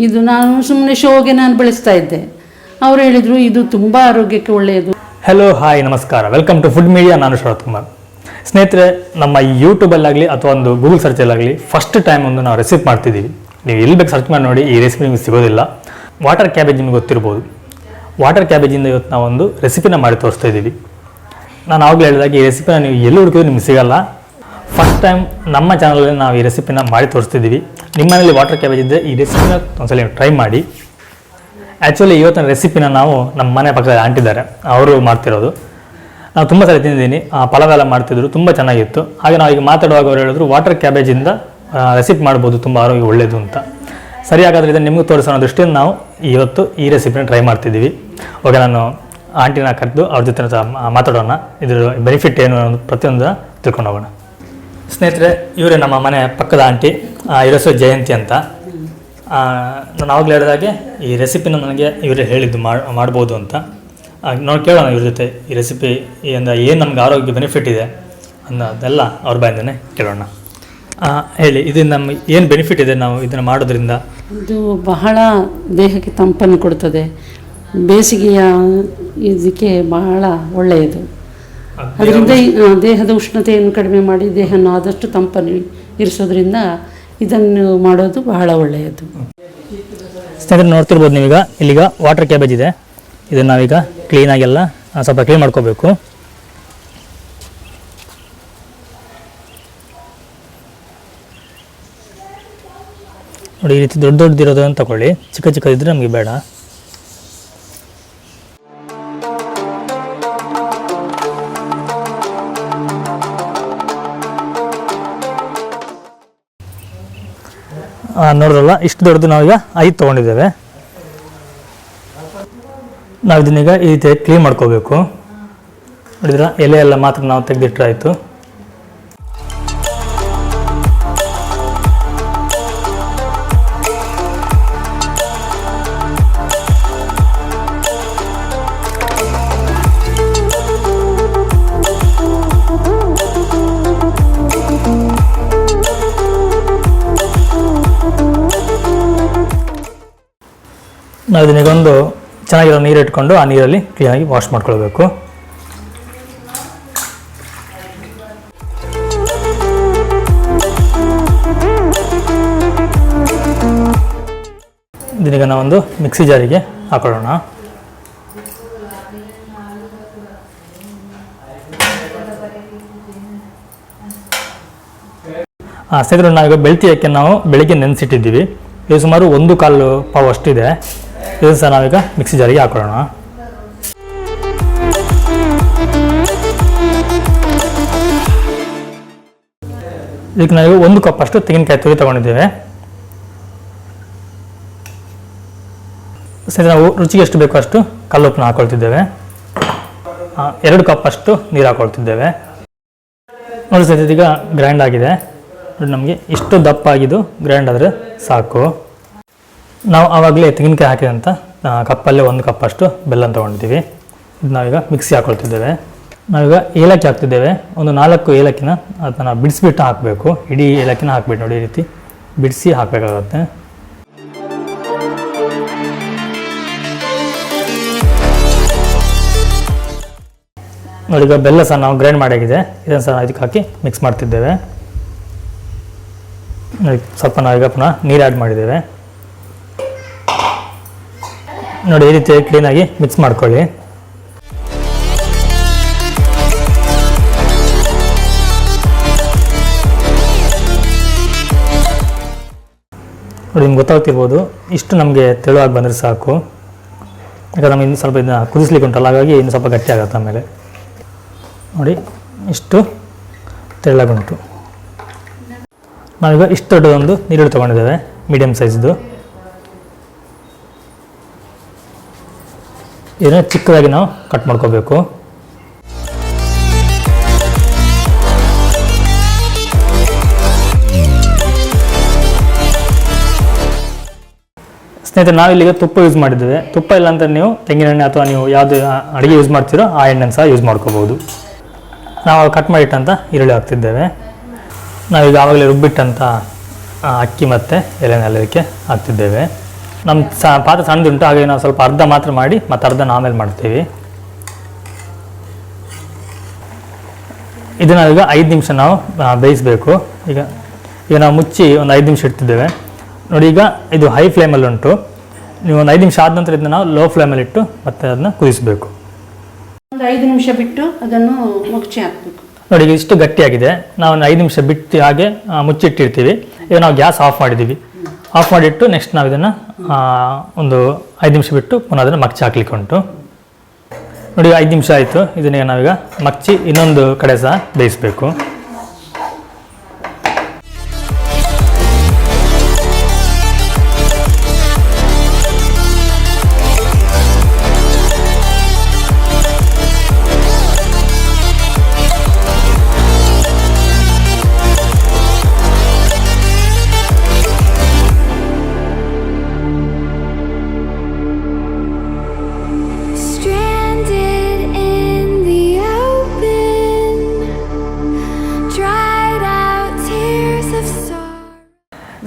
ಇದು ನಾನು ಸುಮ್ಮನೆ ಶೋಗೆ ನಾನು ಬಳಸ್ತಾ ಇದ್ದೆ. ಅವರು ಹೇಳಿದರು ಇದು ತುಂಬ ಆರೋಗ್ಯಕ್ಕೆ ಒಳ್ಳೆಯದು. ಹಲೋ ಹಾಯ್ ನಮಸ್ಕಾರ, ವೆಲ್ಕಮ್ ಟು ಫುಡ್ ಮೀಡಿಯಾ. ನಾನು ಶರತ್ ಕುಮಾರ್. ಸ್ನೇಹಿತರೆ, ನಮ್ಮ ಯೂಟ್ಯೂಬಲ್ಲಾಗಲಿ ಅಥವಾ ಒಂದು ಗೂಗಲ್ ಸರ್ಚಲ್ಲಾಗಲಿ ಫಸ್ಟ್ ಟೈಮ್ ಒಂದು ನಾವು ರೆಸಿಪಿ ಮಾಡ್ತಿದ್ದೀವಿ. ನೀವು ಎಲ್ಲಿ ಬೇಕು ಸರ್ಚ್ ಮಾಡಿ ನೋಡಿ, ಈ ರೆಸಿಪಿ ನಿಮಗೆ ಸಿಗೋದಿಲ್ಲ. ವಾಟರ್ ಕ್ಯಾಬೇಜ್ ನಿಮಗೆ ಗೊತ್ತಿರ್ಬೋದು. ವಾಟರ್ ಕ್ಯಾಬೇಜಿಂದ ಇವತ್ತು ನಾವೊಂದು ರೆಸಿಪಿನ ಮಾಡಿ ತೋರಿಸ್ತಾ ಇದ್ದೀವಿ. ನಾನು ಆವಾಗಲೇ ಹೇಳಿದಾಗ ಈ ರೆಸಿಪಿನ ನೀವು ಎಲ್ಲಿ ಹುಡುಕಿದ್ರು ನಿಮ್ಗೆ ಸಿಗಲ್ಲ. ಫಸ್ಟ್ ಟೈಮ್ ನಮ್ಮ ಚಾನಲಲ್ಲಿ ನಾವು ಈ ರೆಸಿಪಿನ ಮಾಡಿ ತೋರಿಸ್ತಿದ್ದೀವಿ. ನಿಮ್ಮ ಮನೇಲಿ ವಾಟರ್ ಕ್ಯಾಬೇಜ್ ಇದ್ದರೆ ಈ ರೆಸಿಪಿನ ಒಂದ್ಸಲ ಟ್ರೈ ಮಾಡಿ. ಆ್ಯಕ್ಚುಲಿ ಇವತ್ತಿನ ರೆಸಿಪಿನ ನಾವು ನಮ್ಮ ಮನೆ ಪಕ್ಕದಲ್ಲಿ ಆಂಟಿದ್ದಾರೆ, ಅವರು ಮಾಡ್ತಿರೋದು. ನಾವು ತುಂಬ ಸಲ ತಿಂದಿದ್ದೀನಿ. ಪಲಾವ್ ಎಲ್ಲ ಮಾಡ್ತಿದ್ರು, ತುಂಬ ಚೆನ್ನಾಗಿತ್ತು. ಹಾಗೆ ನಾವು ಈಗ ಮಾತಾಡುವಾಗ ಅವರು ಹೇಳಿದ್ರು ವಾಟರ್ ಕ್ಯಾಬೇಜಿಂದ ರೆಸಿಪಿ ಮಾಡ್ಬೋದು, ತುಂಬ ಆರೋಗ್ಯ ಒಳ್ಳೆಯದು ಅಂತ. ಸರಿ, ಹಾಗಾದರೆ ಇದನ್ನು ನಿಮಗೂ ತೋರಿಸೋ ದೃಷ್ಟಿಯಿಂದ ನಾವು ಇವತ್ತು ಈ ರೆಸಿಪಿನ ಟ್ರೈ ಮಾಡ್ತಿದ್ದೀವಿ. ಓಕೆ, ನಾನು ಆಂಟಿನ ಕರೆದು ಅವ್ರ ಜೊತೆ ಮಾತಾಡೋಣ. ಇದರ ಬೆನಿಫಿಟ್ ಏನು ಅನ್ನೋದು ಪ್ರತಿಯೊಂದು ತಿಳ್ಕೊಂಡು ಹೋಗೋಣ. ಸ್ನೇಹಿತರೆ, ಇವರೇ ನಮ್ಮ ಮನೆ ಪಕ್ಕದ ಆಂಟಿ, ಇವ್ರ ಹೆಸರು ಜಯಂತಿ ಅಂತ. ನಾನು ಆವಾಗಲೇ ಹೇಳಿದಾಗೆ ಈ ರೆಸಿಪಿನ ನನಗೆ ಇವರೇ ಹೇಳಿದ್ದು ಮಾಡ್ಬೋದು ಅಂತ. ನಾವು ಕೇಳೋಣ ಇವ್ರ ಜೊತೆ ಈ ರೆಸಿಪಿ ಏನು ನಮ್ಗೆ ಆರೋಗ್ಯ ಬೆನಿಫಿಟ್ ಇದೆ ಅನ್ನೋದೆಲ್ಲ ಅವ್ರ ಬಾಯಿಂದನೇ ಕೇಳೋಣ. ಹೇಳಿ, ಇದು ನಮ್ಮ ಏನು ಬೆನಿಫಿಟ್ ಇದೆ ನಾವು ಇದನ್ನು ಮಾಡೋದ್ರಿಂದ? ಇದು ಬಹಳ ದೇಹಕ್ಕೆ ತಂಪನ್ನು ಕೊಡ್ತದೆ. ಬೇಸಿಗೆಯ ಇದಕ್ಕೆ ಬಹಳ ಒಳ್ಳೆಯದು. ಅದರಿಂದ ದೇಹದ ಉಷ್ಣತೆಯನ್ನು ಕಡಿಮೆ ಮಾಡಿ ದೇಹವನ್ನು ಆದಷ್ಟು ತಂಪನ್ನು ಇರಿಸೋದ್ರಿಂದ ಇದನ್ನು ಮಾಡೋದು ಬಹಳ ಒಳ್ಳೆಯದು. ಸ್ನೇಹಿತರೆ, ನೋಡ್ತಿರ್ಬೋದು ನೀವೀಗ ಇಲ್ಲಿಗ ವಾಟರ್ ಕ್ಯಾಬೇಜ್ ಇದೆ. ಇದನ್ನು ನಾವೀಗ ಕ್ಲೀನಾಗೆಲ್ಲ ಸ್ವಲ್ಪ ಕ್ಲೀನ್ ಮಾಡ್ಕೋಬೇಕು. ನೋಡಿ, ಈ ರೀತಿ ದೊಡ್ಡ ದೊಡ್ಡದಿರೋದನ್ನು ತಗೊಳ್ಳಿ, ಚಿಕ್ಕ ಚಿಕ್ಕದಿದ್ದರೆ ನಮಗೆ ಬೇಡ. ನೋಡಿದ್ರಲ್ಲ, ಇಷ್ಟು ದೊಡ್ಡದು ನಾವೀಗ 5 ತೊಗೊಂಡಿದ್ದೇವೆ. ನಾವು ಇದನ್ನೀಗ ಈ ರೀತಿ ಕ್ಲೀನ್ ಮಾಡ್ಕೋಬೇಕು. ನೋಡಿದ್ರೆ ಎಲೆ ಎಲ್ಲ ಮಾತ್ರ ನಾವು ತೆಗೆದಿಟ್ಟರೆ ಆಯಿತು. ನಾವು ಇದನ್ನೀಗೊಂದು ಚೆನ್ನಾಗಿರೋ ನೀರು ಇಟ್ಕೊಂಡು ಆ ನೀರಲ್ಲಿ ಕ್ಲೀನಾಗಿ ವಾಶ್ ಮಾಡ್ಕೊಳ್ಬೇಕು. ಇದನ್ನೀಗ ನಾವೊಂದು ಮಿಕ್ಸಿ ಜಾರಿಗೆ ಹಾಕೊಳ್ಳೋಣ. ಸ್ನೇಹಿತರೆ, ನಾವೀಗ ಬೆಳ್ತಿ ಅಕ್ಕಿ ನಾವು ಬೆಳಿಗ್ಗೆ ನೆನೆಸಿಟ್ಟಿದ್ದೀವಿ. ಇದು ಸುಮಾರು 1/4 ಪಾವು ಅಷ್ಟಿದೆ. ಇದು ಸಹ ನಾವೀಗ ಮಿಕ್ಸಿ ಜಾರಿಗೆ ಹಾಕೊಳ್ಳೋಣ. ಇದಕ್ಕೆ ನಾವೀಗ 1 ಕಪ್ ಅಷ್ಟು ತೆಂಗಿನಕಾಯಿ ತುರಿ ತೊಗೊಂಡಿದ್ದೇವೆ. ಸರಿ, ನಾವು ರುಚಿಗೆ ಎಷ್ಟು ಬೇಕೋ ಅಷ್ಟು ಕಲ್ಲುಪ್ಪನ್ನ ಹಾಕೊಳ್ತಿದ್ದೇವೆ. 2 ಕಪ್ ಅಷ್ಟು ನೀರು ಹಾಕೊಳ್ತಿದ್ದೇವೆ. ನೋಡಿ ಸರ್, ಇದೀಗ ಗ್ರೈಂಡ್ ಆಗಿದೆ. ನೋಡಿ, ನಮಗೆ ಇಷ್ಟು ದಪ್ಪ ಆಗಿದ್ದು ಗ್ರೈಂಡ್ ಆದರೆ ಸಾಕು. ನಾವು ಆವಾಗಲೇ ತೆಂಗಿನಕಾಯಿ ಹಾಕಿದಂಥ ಕಪ್ಪಲ್ಲೇ 1 ಕಪ್ ಅಷ್ಟು ಬೆಲ್ಲ ತೊಗೊಂಡಿದ್ದೀವಿ. ಇದು ನಾವೀಗ ಮಿಕ್ಸಿ ಹಾಕೊಳ್ತಿದ್ದೇವೆ. ನಾವೀಗ ಏಲಕ್ಕಿ ಹಾಕ್ತಿದ್ದೇವೆ. ಒಂದು 4 ಏಲಕ್ಕಿನ ಅದನ್ನು ಬಿಡಿಸ್ಬಿಟ್ಟು ಹಾಕಬೇಕು. ಇಡೀ ಏಲಕ್ಕಿನ ಹಾಕ್ಬಿಟ್ಟು ನೋಡಿ, ಈ ರೀತಿ ಬಿಡಿಸಿ ಹಾಕಬೇಕಾಗತ್ತೆ. ನೋಡಿ, ಈಗ ಬೆಲ್ಲ ಸಹ ನಾವು ಗ್ರೈಂಡ್ ಮಾಡಾಗಿದೆ. ಇದನ್ನು ಸಹ ಇದಕ್ಕೆ ಹಾಕಿ ಮಿಕ್ಸ್ ಮಾಡ್ತಿದ್ದೇವೆ. ಸ್ವಲ್ಪ ನಾವೀಗ ಪುನಃ ನೀರು ಆ್ಯಡ್ ಮಾಡಿದ್ದೇವೆ. ನೋಡಿ, ಈ ರೀತಿ ಕ್ಲೀನಾಗಿ ಮಿಕ್ಸ್ ಮಾಡ್ಕೊಳ್ಳಿ. ನೋಡಿ, ನಿಮ್ಗೆ ಗೊತ್ತಾಗ್ತಿರ್ಬೋದು, ಇಷ್ಟು ನಮಗೆ ತೆಳುವಾಗಿ ಬಂದರೆ ಸಾಕು. ಯಾಕಂದ್ರೆ ನಮಗೆ ಇನ್ನು ಸ್ವಲ್ಪ ಇದನ್ನ ಕುದಿಸ್ಲಿಕ್ಕೆ ಉಂಟಲ್ಲ, ಹಾಗಾಗಿ ಇನ್ನು ಸ್ವಲ್ಪ ಗಟ್ಟಿ ಆಗುತ್ತೆ. ಆಮೇಲೆ ನೋಡಿ, ಇಷ್ಟು ತೆಳ್ಳಗುಂಟು. ನಾವೀಗ ಇಷ್ಟು ದೊಡ್ಡದೊಂದು ನೀರುಳ್ಳಿ ತೊಗೊಂಡಿದ್ದೇವೆ, ಮೀಡಿಯಮ್ ಸೈಜ್ದು. ಇದನ್ನು ಚಿಕ್ಕದಾಗಿ ನಾವು ಕಟ್ ಮಾಡ್ಕೋಬೇಕು. ಸ್ನೇಹಿತರೆ, ನಾವಿಲ್ಲಿಗೆ ತುಪ್ಪ ಯೂಸ್ ಮಾಡಿದ್ದೇವೆ. ತುಪ್ಪ ಇಲ್ಲ ಅಂತ ನೀವು ತೆಂಗಿನೆಣ್ಣೆ ಅಥವಾ ನೀವು ಯಾವುದು ಅಡುಗೆ ಯೂಸ್ ಮಾಡ್ತೀರೋ ಆ ಎಣ್ಣೆನ ಸಹ ಯೂಸ್ ಮಾಡ್ಕೋಬೋದು. ನಾವು ಕಟ್ ಮಾಡಿಟ್ಟಂಥ ಈರುಳ್ಳಿ ಹಾಕ್ತಿದ್ದೇವೆ. ನಾವೀಗ ಆವಾಗಲೇ ರುಬ್ಬಿಟ್ಟಂಥ ಅಕ್ಕಿ ಮತ್ತು ಎಲೆನೆಲ್ಲ ಇದಕ್ಕೆ ಹಾಕ್ತಿದ್ದೇವೆ. ನಮ್ಮ ಪಾತ್ರೆ ಸಣ್ಣದುಂಟು, ಹಾಗೆ ನಾವು ಸ್ವಲ್ಪ ಅರ್ಧ ಮಾತ್ರ ಮಾಡಿ ಮತ್ತು ಅರ್ಧನ ಆಮೇಲೆ ಮಾಡ್ತೀವಿ. ಇದನ್ನು ಈಗ 5 ನಿಮಿಷ ನಾವು ಬೇಯಿಸಬೇಕು. ಈಗ ನಾವು ಮುಚ್ಚಿ ಒಂದು 5 ನಿಮಿಷ ಇಡ್ತಿದ್ದೇವೆ ನೋಡಿ. ಈಗ ಇದು ಹೈ ಫ್ಲೇಮಲ್ಲಿ ಉಂಟು. ನೀವು ಒಂದು 5 ನಿಮಿಷ ಆದ ನಂತರ ಇದನ್ನು ನಾವು ಲೋ ಫ್ಲೇಮಲ್ಲಿ ಇಟ್ಟು ಮತ್ತೆ ಅದನ್ನ ಕುದಿಸಬೇಕು. ಒಂದು 5 ನಿಮಿಷ ಬಿಟ್ಟು ಅದನ್ನು ಮುಚ್ಚಿ ಹಾಕಬೇಕು ನೋಡಿ. ಈಗ ಇಷ್ಟು ಗಟ್ಟಿಯಾಗಿದೆ. ನಾವು ಒಂದು 5 ನಿಮಿಷ ಬಿಟ್ಟು ಹಾಗೆ ಮುಚ್ಚಿಟ್ಟಿರ್ತೀವಿ. ಈಗ ನಾವು ಗ್ಯಾಸ್ ಆಫ್ ಮಾಡಿದ್ದೀವಿ. ಆಫ್ ಮಾಡಿಟ್ಟು ನೆಕ್ಸ್ಟ್ ನಾವು ಇದನ್ನು ಒಂದು 5 ನಿಮಿಷ ಬಿಟ್ಟು ಪುನಃ ಅದನ್ನು ಮಗ್ಚಿ ಹಾಕ್ಲಿಕ್ಕೆ ಉಂಟು ನೋಡಿ. 5 ನಿಮಿಷ ಆಯಿತು. ಇದನ್ನ ನಾವೀಗ ಮಗ್ಚಿ ಇನ್ನೊಂದು ಕಡೆ ಸಹ ಬೇಯಿಸಬೇಕು.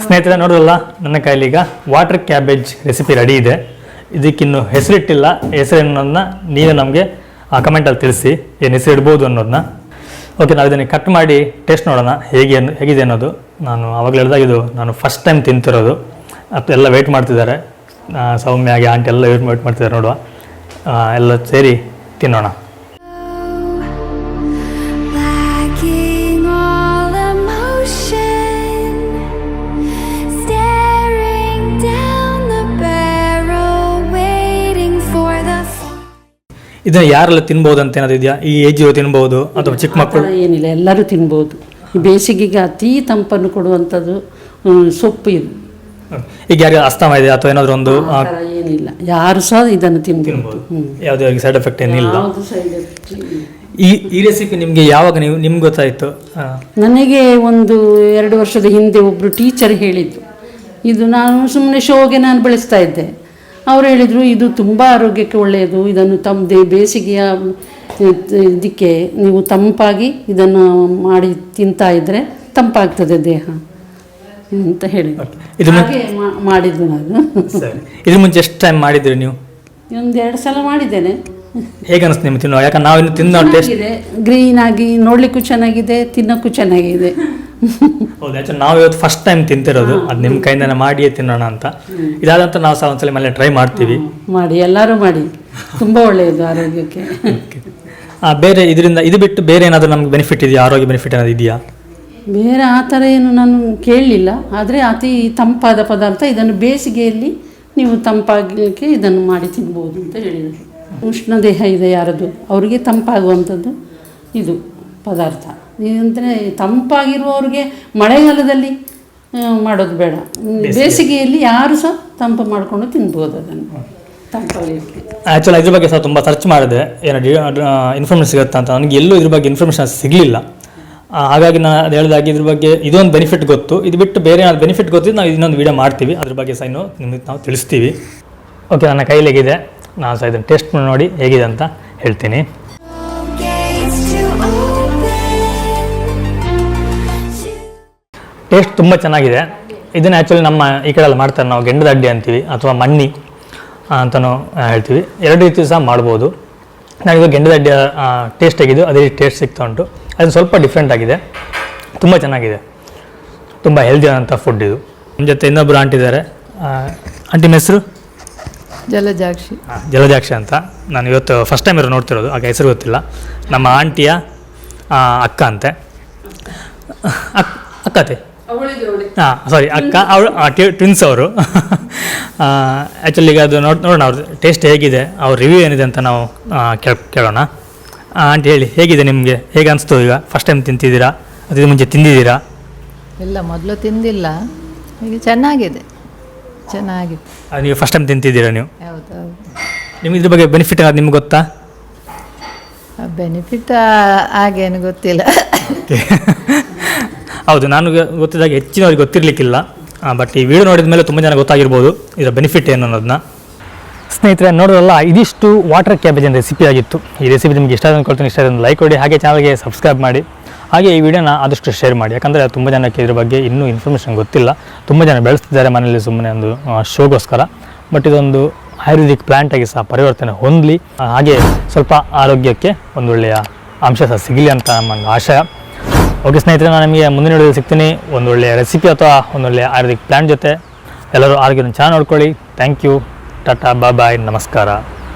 ಸ್ನೇಹಿತರೆ ನೋಡೋದಲ್ಲ, ನನ್ನ ಕೈಲಿ ಈಗ ವಾಟರ್ ಕ್ಯಾಬೇಜ್ ರೆಸಿಪಿ ರೆಡಿ ಇದೆ. ಇದಕ್ಕಿನ್ನು ಹೆಸರಿಟ್ಟಿಲ್ಲ. ಹೆಸರನ್ನೋದನ್ನ ನೀವೇ ನಮಗೆ ಕಮೆಂಟಲ್ಲಿ ತಿಳಿಸಿ ಏನು ಹೆಸರು ಇಡ್ಬೋದು ಅನ್ನೋದನ್ನ. ಓಕೆ, ನಾವು ಇದನ್ನು ಕಟ್ ಮಾಡಿ ಟೇಸ್ಟ್ ನೋಡೋಣ ಹೇಗಿದೆ ಅನ್ನೋದು. ನಾನು ಆವಾಗಲೇ ಹೇಳಿದಾಗ ಇದು ನಾನು ಫಸ್ಟ್ ಟೈಮ್ ತಿಂತಿರೋದು. ಮತ್ತು ಎಲ್ಲ ವೆಯ್ಟ್ ಮಾಡ್ತಿದ್ದಾರೆ, ಸೌಮ್ಯ ಆಗಿ ಆಂಟಿ ಎಲ್ಲ ವೆಯ್ಟ್ ಮಾಡ್ತಿದ್ದಾರೆ. ನೋಡುವ, ಎಲ್ಲ ಸೇರಿ ತಿನ್ನೋಣ. ಇದನ್ನು ಯಾರೆಲ್ಲ ತಿನ್ಬೋದು ಅಂತ ಏನಾದ್ರು ಇದೆಯಾ? ಈ ಏಜ್ ತಿನ್ಬೋದು ಅಥವಾ ಚಿಕ್ಕ ಮಕ್ಕಳು? ಏನಿಲ್ಲ, ಎಲ್ಲರೂ ತಿನ್ಬೋದು. ಬೇಸಿಗೆಗೆ ಅತೀ ತಂಪನ್ನು ಕೊಡುವಂಥದ್ದು ಸೊಪ್ಪು ಇದು. ಈಗ ಯಾರಿಗೆ ಅಸ್ತಮ ಇದೆ ಅಥವಾ ಏನಾದರೂ ಒಂದು ಏನಿಲ್ಲ, ಯಾರು ಸಹ ಇದನ್ನು ತಿನ್ಬೋದು. ಯಾವುದೇ ಸೈಡ್ ಎಫೆಕ್ಟ್ ಏನಿಲ್ಲ. ಈ ರೆಸಿಪಿ ನಿಮಗೆ ಯಾವಾಗ ನಿಮ್ಗೆ ಗೊತ್ತಾಯಿತು? ನನಗೆ ಒಂದು 2 ವರ್ಷದ ಹಿಂದೆ ಒಬ್ಬರು ಟೀಚರ್ ಹೇಳಿದ್ದು. ಇದು ನಾನು ಸುಮ್ಮನೆ ಶೋಗೆ ನಾನು ಬೆಳೆಸ್ತಾ ಇದ್ದೆ. ಅವರು ಹೇಳಿದರು, ಇದು ತುಂಬ ಆರೋಗ್ಯಕ್ಕೆ ಒಳ್ಳೆಯದು, ಇದನ್ನು ಬೇಸಿಗೆಯ ಇದಕ್ಕೆ ನೀವು ತಂಪಾಗಿ ಇದನ್ನು ಮಾಡಿ ತಿಂತಾ ಇದ್ದರೆ ತಂಪಾಗ್ತದೆ ದೇಹ ಅಂತ ಹೇಳಿ ಹಾಗೆ ಮಾಡಿದ್ದು ನಾನು. ಇದ್ರ ಮುಂಚೆ ಎಷ್ಟು ಟೈಮ್ ಮಾಡಿದ್ರಿ ನೀವು? ಒಂದು 2 ಸಲ ಮಾಡಿದ್ದೇನೆ. ಹೇಗೆ ಅನಿಸ್ತು ನಿಮ್ಗೆ ತಿನ್ನೋ? ಯಾಕಂದ್ರೆ ನಾವು ಇನ್ನು ತಿನ್ನೋ ಟೇಸ್ಟ್ ಗ್ರೀನ್ ಆಗಿ ನೋಡ್ಲಿಕ್ಕೂ ಚೆನ್ನಾಗಿದೆ, ತಿನ್ನೋಕ್ಕೂ ಚೆನ್ನಾಗಿದೆ. ಹೌದು, ಆ್ಯಕ್ಚುಲಿ ನಾವು ಇವತ್ತು ಫಸ್ಟ್ ಟೈಮ್ ತಿಂತಿರೋದು. ಅದು ನಿಮ್ಮ ಕೈಯಿಂದನೇ ಮಾಡಿಯೇ ತಿನ್ನೋಣ ಅಂತ. ಇದಾದಂತ ನಾವು ಸಹ ಒಂದ್ಸಲ ಮೇಲೆ ಟ್ರೈ ಮಾಡ್ತೀವಿ. ಮಾಡಿ, ಎಲ್ಲರೂ ಮಾಡಿ, ತುಂಬ ಒಳ್ಳೆಯದು ಆರೋಗ್ಯಕ್ಕೆ. ಬೇರೆ ಇದರಿಂದ ಇದು ಬಿಟ್ಟು ಬೇರೆ ಏನಾದರೂ ನಮ್ಗೆ ಬೆನಿಫಿಟ್ ಇದೆಯಾ? ಆರೋಗ್ಯ ಬೆನಿಫಿಟ್ ಏನಾದ್ರು ಇದೆಯಾ? ಬೇರೆ ಆ ಥರ ಏನು ನಾನು ಕೇಳಲಿಲ್ಲ. ಆದರೆ ಅತಿ ತಂಪಾದ ಪದಾರ್ಥ, ಇದನ್ನು ಬೇಸಿಗೆಯಲ್ಲಿ ನೀವು ತಂಪಾಗಲಿಕ್ಕೆ ಇದನ್ನು ಮಾಡಿ ತಿನ್ಬೋದು ಅಂತ ಹೇಳಿದರು. ಉಷ್ಣ ದೇಹ ಇದೆ ಯಾರದು, ಅವರಿಗೆ ತಂಪಾಗುವಂಥದ್ದು ಇದು ಪದಾರ್ಥ. ಅಂದರೆ ತಂಪಾಗಿರುವವ್ರಿಗೆ ಮಳೆಗಾಲದಲ್ಲಿ ಮಾಡೋದು ಬೇಡ, ಬೇಸಿಗೆಯಲ್ಲಿ ಯಾರು ಸಹ ತಂಪು ಮಾಡಿಕೊಂಡು ತಿನ್ಬೋದು ಅದನ್ನು ತಂಪಾಗಲಿಕ್ಕೆ. ಆ್ಯಕ್ಚುಲಿ ಇದ್ರ ಬಗ್ಗೆ ಸಹ ತುಂಬ ಸರ್ಚ್ ಮಾಡಿದೆ, ಏನೋ ಇನ್ಫಾರ್ಮೇಷನ್ ಸಿಗುತ್ತೆ ಅಂತ. ನನಗೆ ಎಲ್ಲೂ ಇದ್ರ ಬಗ್ಗೆ ಇನ್ಫಾರ್ಮೇಷನ್ ಸಿಗಲಿಲ್ಲ. ಹಾಗಾಗಿ ನಾನು ಅದು ಹೇಳಿದಾಗಿ ಇದ್ರ ಬಗ್ಗೆ ಇದೊಂದು ಬೆನಿಫಿಟ್ ಗೊತ್ತು. ಇದು ಬಿಟ್ಟು ಬೇರೆ ಏನಾದ್ರು ಬೆನಿಫಿಟ್ ಗೊತ್ತಿದ್ದು ನಾವು ಇನ್ನೊಂದು ವೀಡಿಯೋ ಮಾಡ್ತೀವಿ, ಅದ್ರ ಬಗ್ಗೆ ಸಹ ನಿಮಗೆ ನಾವು ತಿಳಿಸ್ತೀವಿ. ಓಕೆ, ನನ್ನ ಕೈಲಿಗಿದೆ. ನಾನು ಸಹ ಇದನ್ನು ಟೇಸ್ಟ್ ನೋಡಿ ಹೇಗಿದೆ ಅಂತ ಹೇಳ್ತೀನಿ. ಟೇಸ್ಟ್ ತುಂಬ ಚೆನ್ನಾಗಿದೆ. ಇದನ್ನು ಆ್ಯಕ್ಚುಲಿ ನಮ್ಮ ಈ ಕಡೆಯಲ್ಲಿ ಮಾಡ್ತಾರೆ, ನಾವು ಗೆಂಡದ ಅಡ್ಡಿ ಅಂತೀವಿ ಅಥವಾ ಮಣ್ಣಿ ಅಂತಲೂ ಹೇಳ್ತೀವಿ. 2 ರೀತಿ ಸಹ ಮಾಡ್ಬೋದು. ನಾವೀಗ ಗೆಂಡದ ಅಡ್ಡಿಯ ಟೇಸ್ಟ್ ಆಗಿದ್ದು ಅದೇ ಟೇಸ್ಟ್ ಸಿಗ್ತಾ ಉಂಟು. ಅದು ಸ್ವಲ್ಪ ಡಿಫ್ರೆಂಟ್ ಆಗಿದೆ, ತುಂಬ ಚೆನ್ನಾಗಿದೆ, ತುಂಬ ಹೆಲ್ದಿ ಆದಂಥ ಫುಡ್ ಇದು. ನಮ್ಮ ಜೊತೆ ಇನ್ನೊಬ್ಬರು ಆಂಟಿದ್ದಾರೆ. ಆಂಟಿ ಹೆಸರು? ಜಲಜಾಕ್ಷಿ. ಜಲಜಾಕ್ಷಿ ಅಂತ. ನಾನು ಇವತ್ತು ಫಸ್ಟ್ ಟೈಮ್ ನೋಡ್ತಿರೋದು, ಆಗ ಹೆಸರು ಗೊತ್ತಿಲ್ಲ. ನಮ್ಮ ಆಂಟಿಯ ಅಕ್ಕ ಅಂತೆ. ಅಕ್ಕತೆ ಸಾರಿ ಅಕ್ಕ, ಅವಳು ಟ್ವಿನ್ಸ್ ಅವರು. ಆ್ಯಕ್ಚುಲಿ ಈಗ ಅದು ನೋಡೋಣ ಅವ್ರ ಟೇಸ್ಟ್ ಹೇಗಿದೆ, ಅವ್ರ ರಿವ್ಯೂ ಏನಿದೆ ಅಂತ ನಾವು ಕೇಳೋಣ. ಆಂಟಿ ಹೇಳಿ, ಹೇಗಿದೆ ನಿಮಗೆ? ಹೇಗೆ ಅನಿಸ್ತು? ಈಗ ಫಸ್ಟ್ ಟೈಮ್ ತಿಂತಿದ್ದೀರಾ ಅದ್ರ ಮುಂಚೆ ತಿಂದಿದ್ದೀರಾ? ಇಲ್ಲ, ಮೊದಲು ತಿಂದಿಲ್ಲ, ಈಗ ಚೆನ್ನಾಗಿದೆ. ನೀವು ಫಸ್ಟ್ ಟೈಮ್ ತಿಂತಿದ್ದೀರಾ ನೀವು? ಹೌದೌದು. ನಿಮ್ಗೆ ಇದ್ರ ಬಗ್ಗೆ ಬೆನಿಫಿಟ್ ಏನಾದ್ರು ನಿಮ್ಗೆ ಗೊತ್ತಾ? ಬೆನಿಫಿಟ್ ಹಾಗೇನು ಗೊತ್ತಿಲ್ಲ. ಹೌದು, ನಾನು ಗೊತ್ತಿದ್ದಾಗ ಹೆಚ್ಚಿನವ್ರಿಗೆ ಗೊತ್ತಿರಲಿಕ್ಕಿಲ್ಲ. ಬಟ್ ಈ ವಿಡಿಯೋ ನೋಡಿದ ಮೇಲೆ ತುಂಬ ಜನ ಗೊತ್ತಾಗಿರ್ಬೋದು ಇದರ ಬೆನಿಫಿಟ್ ಏನು ಅನ್ನೋದನ್ನ. ಸ್ನೇಹಿತರೆ ನೋಡೋದಲ್ಲ, ಇದಿಷ್ಟು ವಾಟರ್ ಕ್ಯಾಬೇಜಿನ ರೆಸಿಪಿ ಆಗಿತ್ತು. ಈ ರೆಸಿಪಿ ನಿಮಗೆ ಇಷ್ಟ ಅನ್ಕೊಳ್ತೀನಿ. ಇಷ್ಟ ಲೈಕ್ ಕೊಡಿ, ಹಾಗೆ ಚಾನಲ್ಗೆ ಸಬ್ಸ್ಕ್ರೈಬ್ ಮಾಡಿ. ಹಾಗೆ ಈ ವಿಡಿಯೋನ ಆದಷ್ಟು ಶೇರ್ ಮಾಡಿ, ಯಾಕಂದರೆ ತುಂಬ ಜನಕ್ಕೆ ಇದ್ರ ಬಗ್ಗೆ ಇನ್ನೂ ಇನ್ಫಾರ್ಮೇಷನ್ ಗೊತ್ತಿಲ್ಲ. ತುಂಬ ಜನ ಬೆಳೆಸ್ತಿದ್ದಾರೆ ಮನೆಯಲ್ಲಿ ಸುಮ್ಮನೆ ಒಂದು ಶೋಗೋಸ್ಕರ, ಬಟ್ ಇದೊಂದು ಆಯುರ್ವೇದಿಕ್ ಪ್ಲ್ಯಾಂಟಾಗಿ ಸಹ ಪರಿವರ್ತನೆ ಹೊಂದಲಿ, ಹಾಗೆ ಸ್ವಲ್ಪ ಆರೋಗ್ಯಕ್ಕೆ ಒಂದೊಳ್ಳೆಯ ಅಂಶ ಸಹ ಸಿಗಲಿ ಅಂತ ನಮ್ಮ ಆಶಯ. ಓಕೆ ಸ್ನೇಹಿತರೆ, ನಾನು ನಿಮಗೆ ಮುಂದಿನ ವಿಡಿಯೋದಲ್ಲಿ ಸಿಗ್ತೀನಿ ಒಂದೊಳ್ಳೆಯ ರೆಸಿಪಿ ಅಥವಾ ಒಂದೊಳ್ಳೆಯ ಆಯುರ್ವೇದಿಕ್ ಪ್ಲ್ಯಾಂಟ್ ಜೊತೆ. ಎಲ್ಲರೂ ಆರೋಗ್ಯನ ಚೆನ್ನಾಗಿ ನೋಡ್ಕೊಳ್ಳಿ. ಥ್ಯಾಂಕ್ ಯು, ಟಾಟಾ, ಬಾಯ್, ನಮಸ್ಕಾರ.